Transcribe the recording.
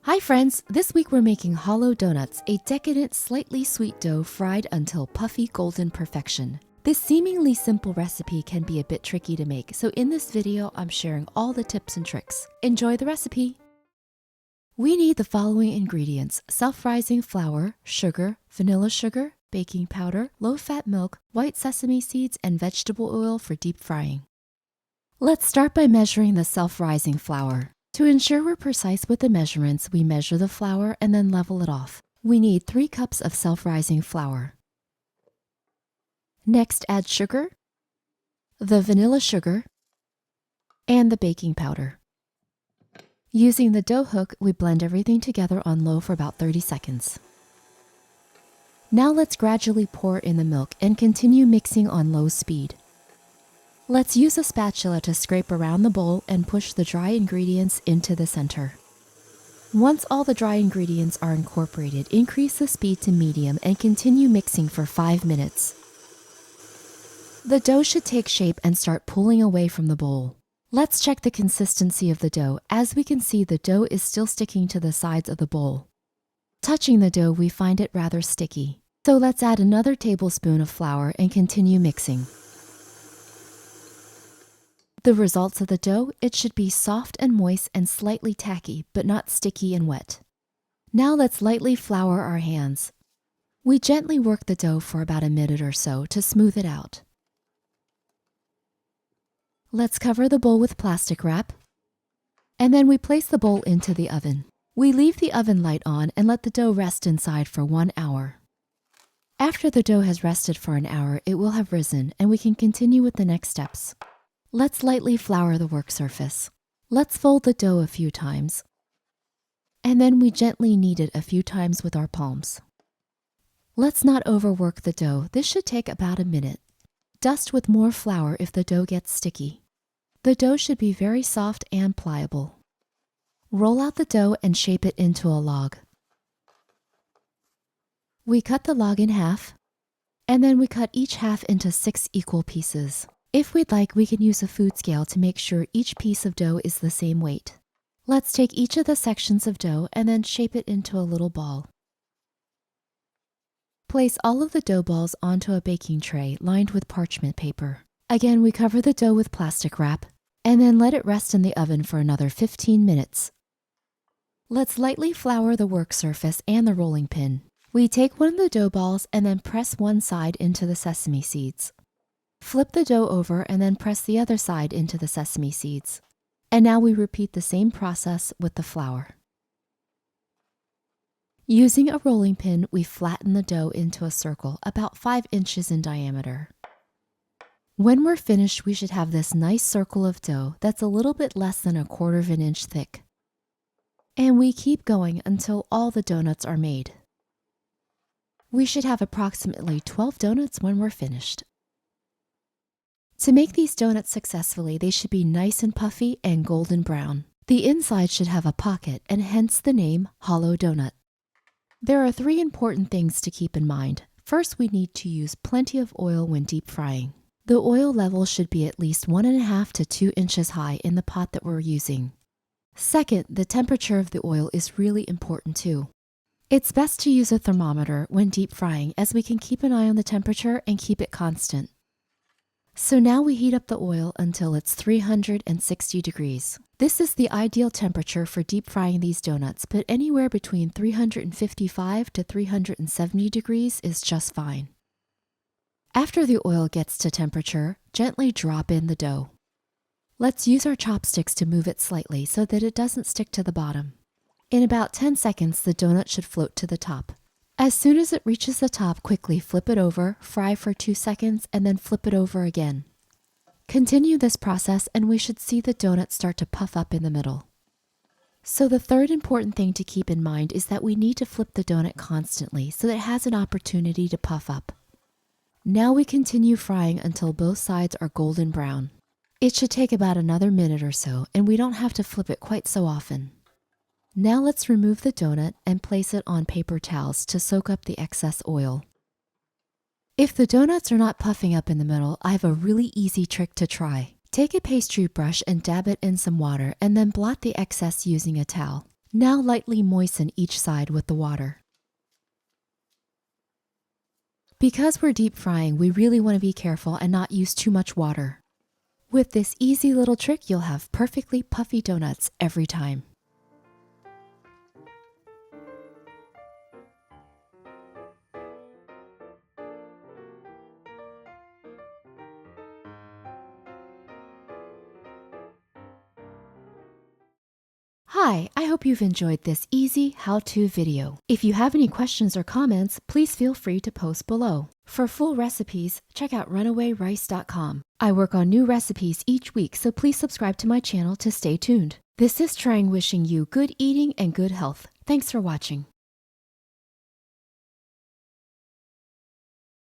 Hi friends, this week we're making hollow donuts, a decadent, slightly sweet dough fried until puffy golden perfection. This seemingly simple recipe can be a bit tricky to make, so in this video I'm sharing all the tips and tricks. Enjoy the recipe! We need the following ingredients: self-rising flour, sugar, vanilla sugar, baking powder, low-fat milk, white sesame seeds, and vegetable oil for deep frying. Let's start by measuring the self-rising flour. To ensure we're precise with the measurements, we measure the flour and then level it off. We need 3 cups of self-rising flour. Next, add sugar, the vanilla sugar, and the baking powder. Using the dough hook, we blend everything together on low for about 30 seconds. Now let's gradually pour in the milk and continue mixing on low speed. Let's use a spatula to scrape around the bowl and push the dry ingredients into the center. Once all the dry ingredients are incorporated, increase the speed to medium and continue mixing for 5 minutes. The dough should take shape and start pulling away from the bowl. Let's check the consistency of the dough. As we can see, the dough is still sticking to the sides of the bowl. Touching the dough, we find it rather sticky. So let's add another tablespoon of flour and continue mixing. The results of the dough: it should be soft and moist and slightly tacky, but not sticky and wet. Now let's lightly flour our hands. We gently work the dough for about a minute or so to smooth it out. Let's cover the bowl with plastic wrap, and then we place the bowl into the oven. We leave the oven light on and let the dough rest inside for 1 hour. After the dough has rested for an hour, it will have risen, and we can continue with the next steps. Let's lightly flour the work surface. Let's fold the dough a few times, and then we gently knead it a few times with our palms. Let's not overwork the dough. This should take about a minute. Dust with more flour if the dough gets sticky. The dough should be very soft and pliable. Roll out the dough and shape it into a log. We cut the log in half, and then we cut each half into 6 equal pieces. If we'd like, we can use a food scale to make sure each piece of dough is the same weight. Let's take each of the sections of dough and then shape it into a little ball. Place all of the dough balls onto a baking tray lined with parchment paper. Again, we cover the dough with plastic wrap and then let it rest in the oven for another 15 minutes. Let's lightly flour the work surface and the rolling pin. We take one of the dough balls and then press one side into the sesame seeds. Flip the dough over and then press the other side into the sesame seeds. And now we repeat the same process with the flour. Using a rolling pin, we flatten the dough into a circle about 5 inches in diameter. When we're finished, we should have this nice circle of dough that's a little bit less than 1/4 of an inch thick. And we keep going until all the donuts are made. We should have approximately 12 donuts when we're finished. To make these donuts successfully, they should be nice and puffy and golden brown. The inside should have a pocket, and hence the name hollow donut. There are 3 important things to keep in mind. First, we need to use plenty of oil when deep frying. The oil level should be at least 1.5 to 2 inches high in the pot that we're using. Second, the temperature of the oil is really important too. It's best to use a thermometer when deep frying, as we can keep an eye on the temperature and keep it constant. So now we heat up the oil until it's 360 degrees. This is the ideal temperature for deep frying these donuts, but anywhere between 355 to 370 degrees is just fine. After the oil gets to temperature, gently drop in the dough. Let's use our chopsticks to move it slightly so that it doesn't stick to the bottom. In about 10 seconds, the donut should float to the top. As soon as it reaches the top, quickly flip it over, fry for 2 seconds, and then flip it over again. Continue this process and we should see the donut start to puff up in the middle. So the third important thing to keep in mind is that we need to flip the donut constantly so that it has an opportunity to puff up. Now we continue frying until both sides are golden brown. It should take about another minute or so, and we don't have to flip it quite so often. Now let's remove the donut and place it on paper towels to soak up the excess oil. If the donuts are not puffing up in the middle, I have a really easy trick to try. Take a pastry brush and dab it in some water and then blot the excess using a towel. Now lightly moisten each side with the water. Because we're deep frying, we really want to be careful and not use too much water. With this easy little trick, you'll have perfectly puffy donuts every time. Hi, I hope you've enjoyed this easy how-to video. If you have any questions or comments, please feel free to post below. For full recipes, check out runawayrice.com. I work on new recipes each week, so please subscribe to my channel to stay tuned. This is Trang wishing you good eating and good health. Thanks for watching.